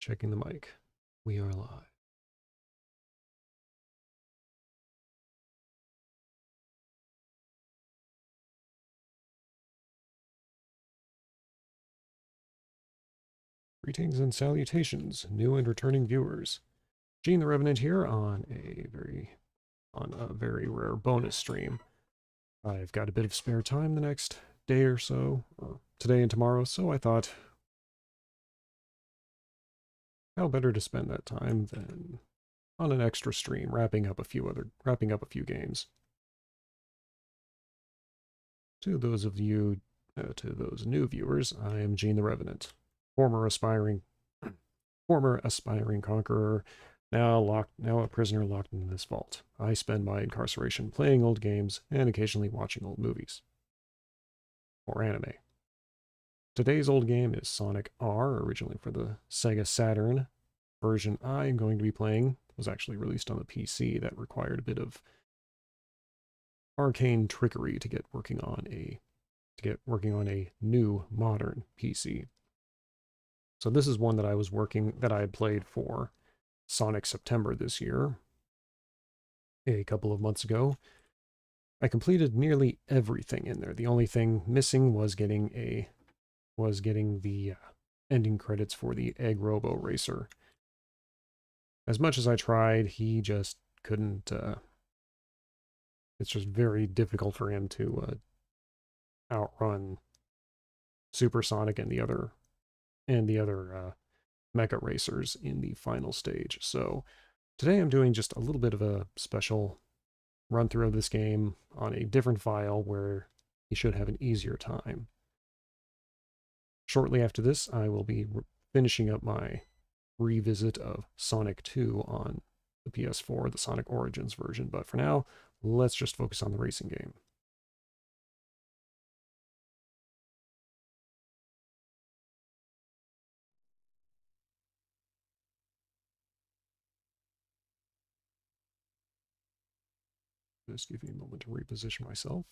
Checking the mic. We are live. Greetings and salutations, new and returning viewers. Gene the Revenant here on a very rare bonus stream. I've got a bit of spare time the next day or so, or today and tomorrow, so I thought, how better to spend that time than on an extra stream, wrapping up a few games. To those new viewers, I am Gene the Revenant, former aspiring conqueror, now a prisoner locked in this vault. I spend my incarceration playing old games and occasionally watching old movies. Or anime. Today's old game is Sonic R, originally for the Sega Saturn. Version I'm going to be playing was actually released on the PC. That required a bit of arcane trickery to get working on a new modern PC. So this is one that I had played for Sonic September this year, a couple of months ago. I completed nearly everything in there. The only thing missing was getting the ending credits for the Egg Robo racer. As much as I tried, he just couldn't. It's just very difficult for him to outrun Super Sonic and the other mecha racers in the final stage. So today I'm doing just a little bit of a special run through of this game on a different file where you should have an easier time. Shortly after this, I will be finishing up my revisit of Sonic 2 on the PS4, the Sonic Origins version, but for now, let's just focus on the racing game. Just give me a moment to reposition myself.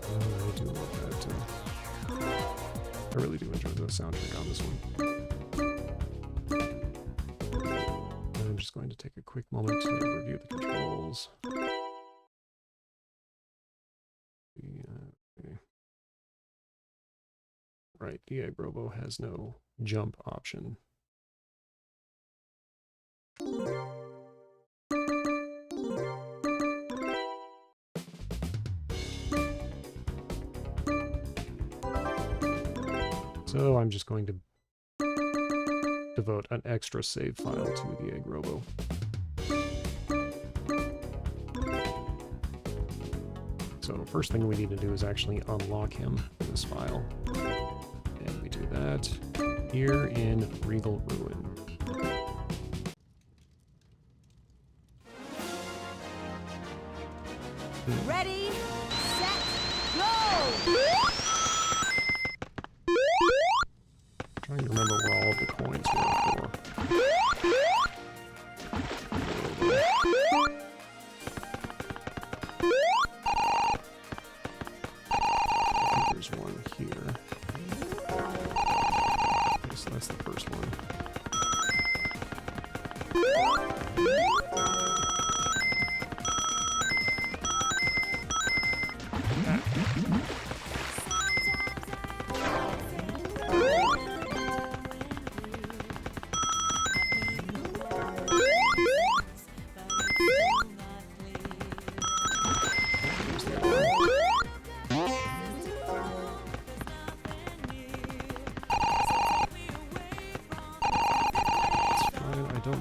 I do love that. I really do enjoy the soundtrack on this one. I'm just going to take a quick moment to review the controls. Okay. Right, the Egg Robo has no jump option. So I'm just going to devote an extra save file to the Egg Robo. So first thing we need to do is actually unlock him in this file. And we do that here in Regal Ruin. Ready, set, go! Trying to remember where all of the coins were for. I think there's one here. Okay, so that's the first one.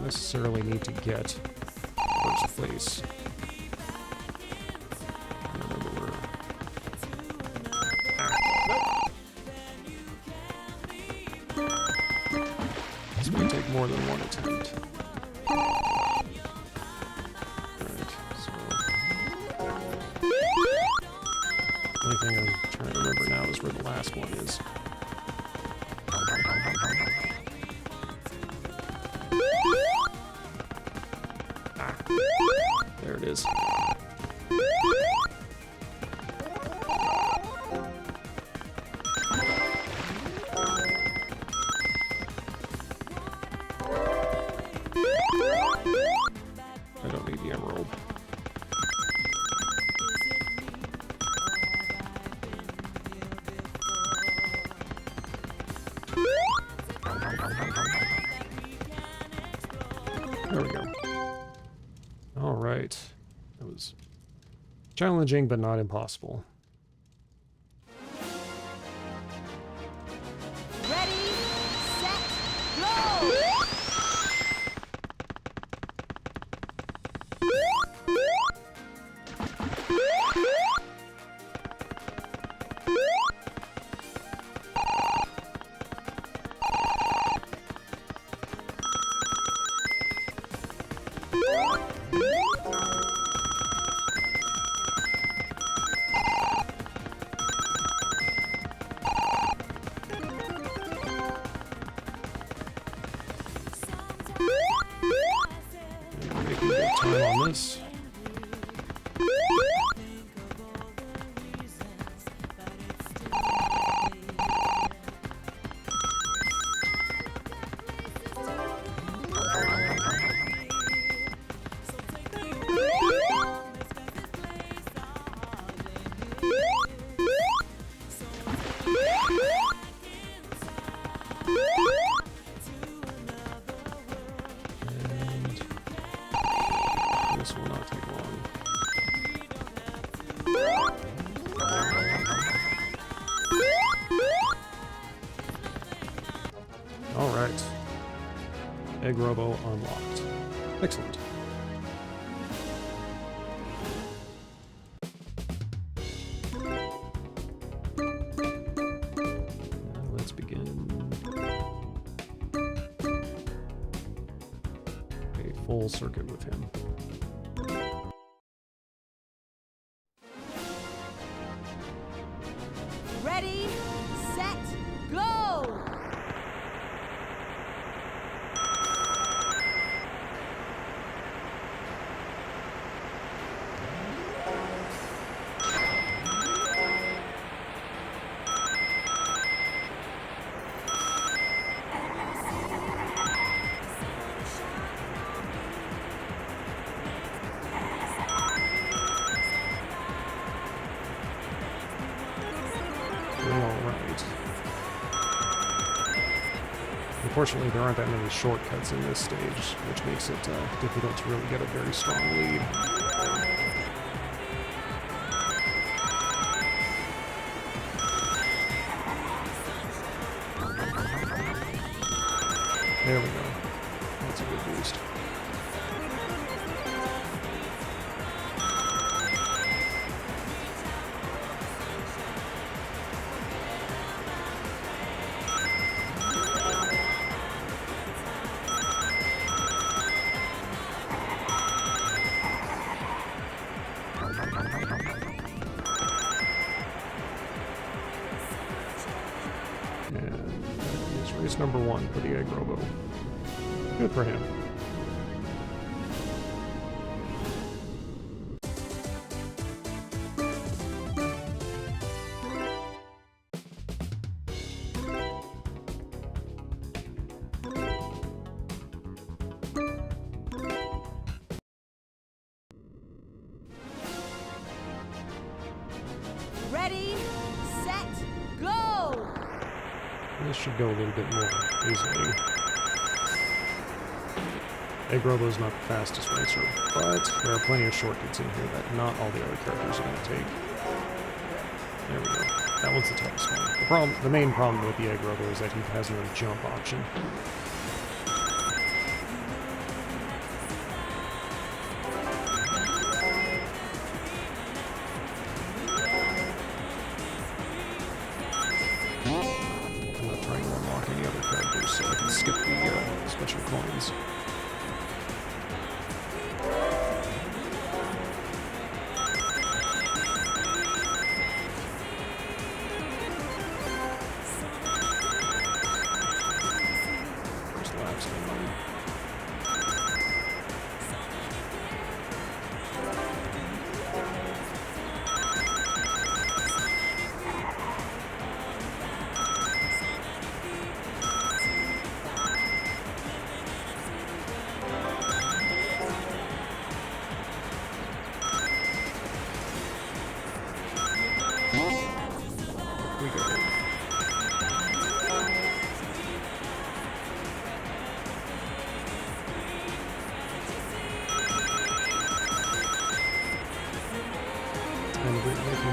Necessarily need to get first place. This may take more than one attempt. Alright, so the only thing I'm trying to remember now is where the last one is. it is. I don't need the emerald. There we go. All right. That was challenging, but not impossible. Ready, set, go! Making good time on this. This will not take long. All right. Egg Robo unlocked. Excellent. Let's begin a full circuit with him. Ready, set, go! Alright. Unfortunately, there aren't that many shortcuts in this stage, which makes it difficult to really get a very strong lead. There we go. That's a good boost. And that is race number 1 for the Egg Robo. Good for him. Ready, set, go! This should go a little bit more easily. Egg Robo is not the fastest racer, but there are plenty of shortcuts in here that not all the other characters are going to take. There we go. That one's the toughest one. The main problem with the Egg Robo is that he has no jump option. I'm not trying to unlock any other characters so I can skip the special coins. First lap's been mine.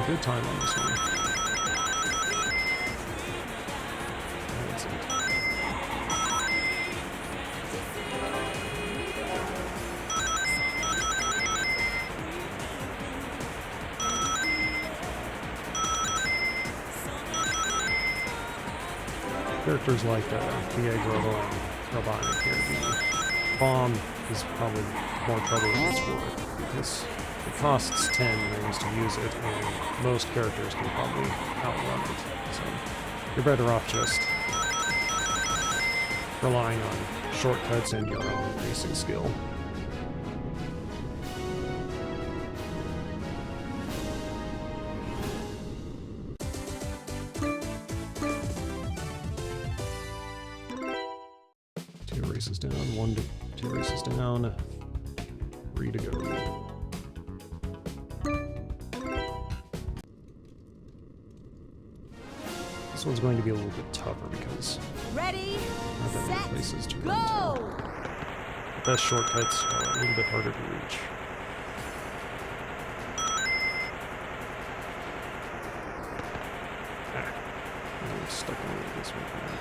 good time on this one. That's it. Characters like the Egg Robo and Revenant here, the bomb is probably more trouble than it's worth, because it costs 10 rings to use it, and most characters can probably outrun it. So you're better off just relying on shortcuts and your own basic skill. Races down, 1 to 2 races down, 3 to go. This one's going to be a little bit tougher because Ready, not that many places to run to. go! The best shortcuts are a little bit harder to reach. I'm stuck on this one now.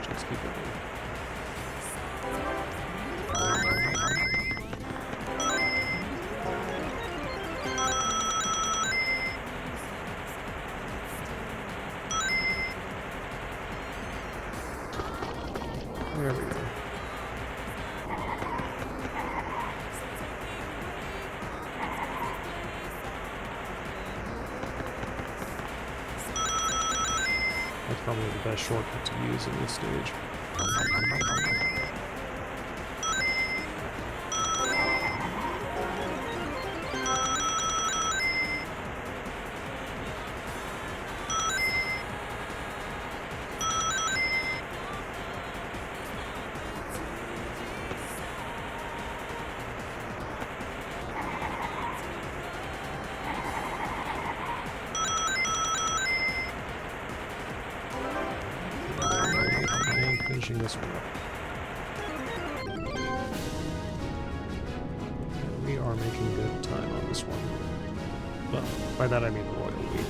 Just keep going. There we go. That's probably the best shortcut to use in this stage. Finishing this one up. And we are making good time on this one. Well, by that I mean the royal lead.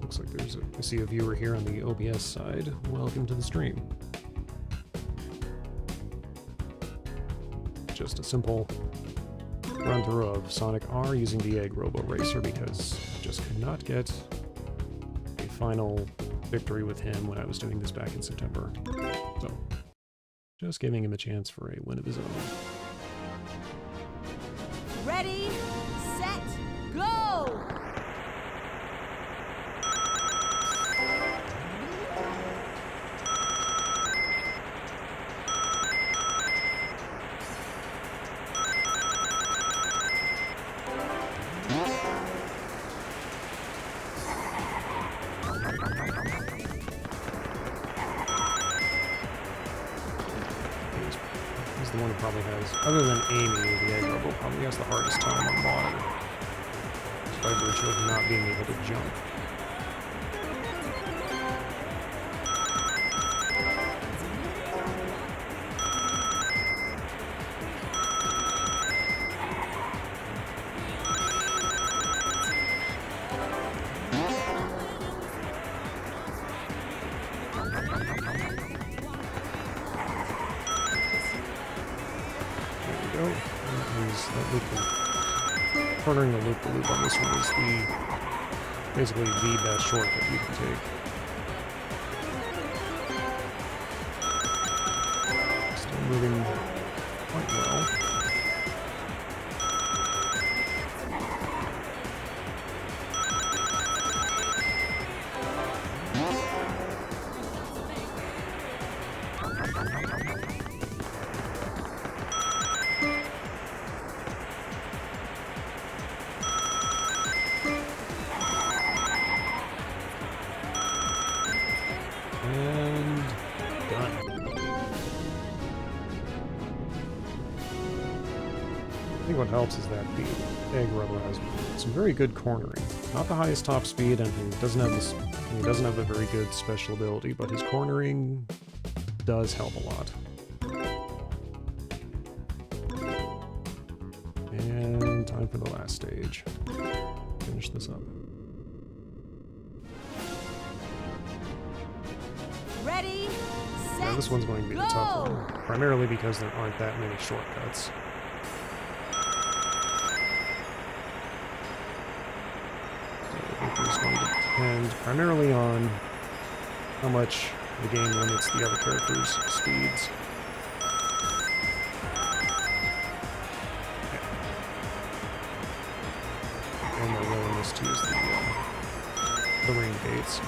Looks like I see a viewer here on the OBS side. Welcome to the stream. Just a simple run through of Sonic R using the Egg Robo Racer because I just could not get a final victory with him when I was doing this back in September. So, just giving him a chance for a win of his own. Ready, set, go! He's the one who probably has, other than Amy, the Egg Robo probably has the hardest time on bottom, just by virtue of not being able to jump. Cornering the loop-the-loop on this one is basically the best shortcut you can take. Still moving quite well. And done. think what helps is that the Egg Robo has some very good cornering. Not the highest top speed, and he doesn't have this. He doesn't have a very good special ability, but his cornering does help a lot. And time for the last stage. Finish this up. Ready, set, Yeah, this one's going to be the tough one, primarily because there aren't that many shortcuts. Is going to depend primarily on how much the game limits the other characters' speeds. And their willingness to use the ring gates.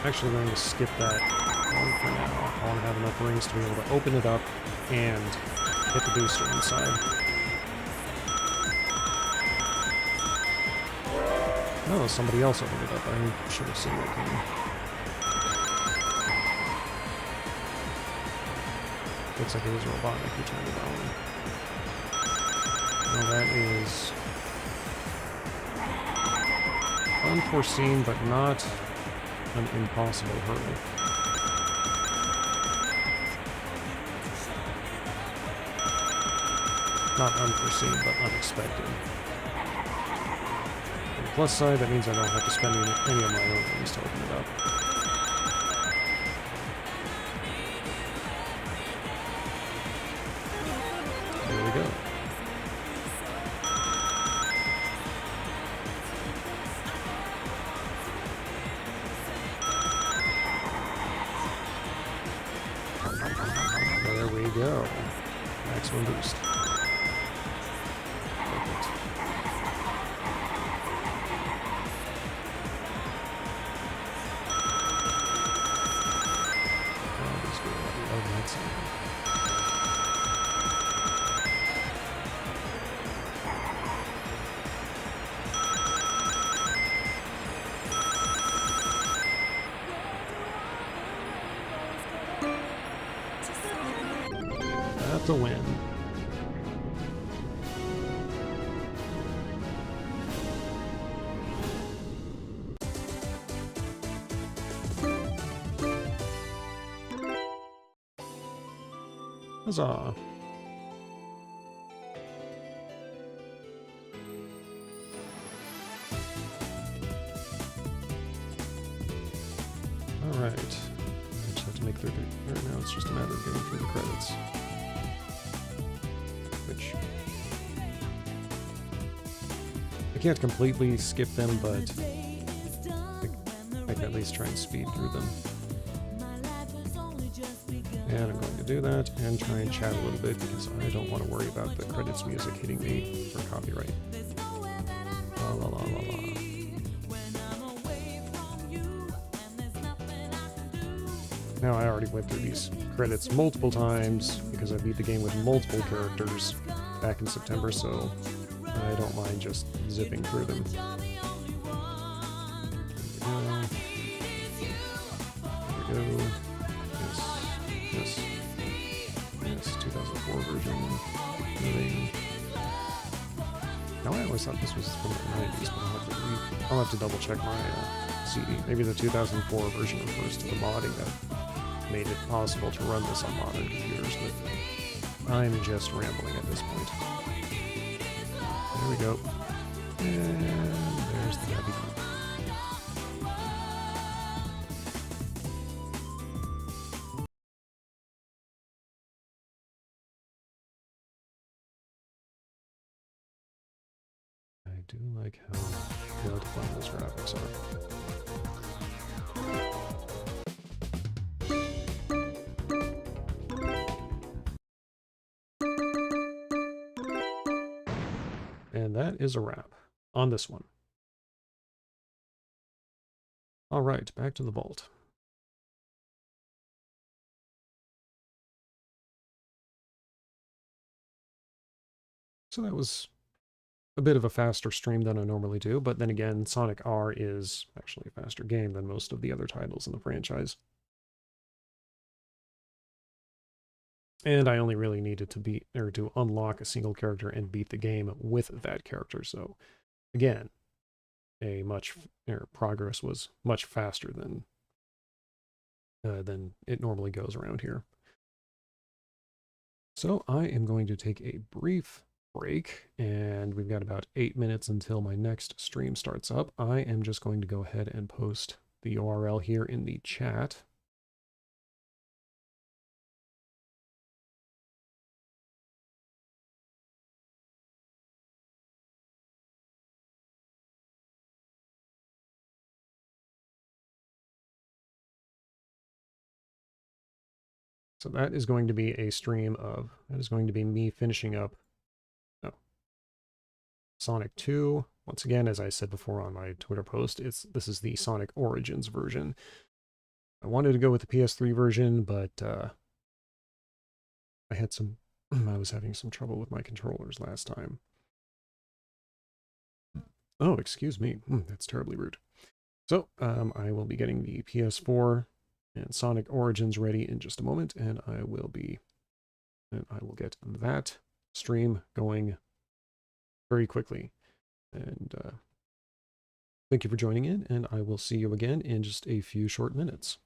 Actually going to skip that one for now. I want to have enough rings to be able to open it up and hit the booster inside. Oh, somebody else opened it up. I should have seen that coming. Looks like it was robotic who turned it on. Well, that is unforeseen, but not an impossible hurdle. Not unforeseen, but unexpected. On the plus side, that means I don't have to spend any of my own rings to open it up. There we go. There we go. Maximum boost. Perfect. Oh, this good. I love that sound. That's a win. Huzzah. Alright. I just have to make 30. Right now it's just a matter of getting through the credits. Which I can't completely skip them, but I can at least try and speed through them. And I'm going to do that and try and chat a little bit because I don't want to worry about the credits music hitting me for copyright. La la la la la. Now I already went through these credits multiple times because I beat the game with multiple characters back in September, so I don't mind just zipping through them. There we go. Yes. Yes, 2004 version. Moving. Now I always thought this was from the 90s, but I'll have to double check my CD. Maybe the 2004 version refers to the modding that made it possible to run this on modern computers, but I'm just rambling at this point. There we go. And there's the happy pump. I do like how well defined those graphics are. And that is a wrap on this one. All right, back to the vault. So that was a bit of a faster stream than I normally do, but then again, Sonic R is actually a faster game than most of the other titles in the franchise. And I only really needed to beat or to unlock a single character and beat the game with that character. So again, progress was much faster than it normally goes around here. So I am going to take a brief break, and we've got about 8 minutes until my next stream starts up. I am just going to go ahead and post the URL here in the chat. So that is going to be a stream of, that is going to be me finishing up Sonic 2. Once again, as I said before on my Twitter post, this is the Sonic Origins version. I wanted to go with the PS3 version, but I was having some trouble with my controllers last time. Oh, excuse me. That's terribly rude. So I will be getting the PS4 and Sonic Origins ready in just a moment, and I will get that stream going very quickly. And thank you for joining in, and I will see you again in just a few short minutes.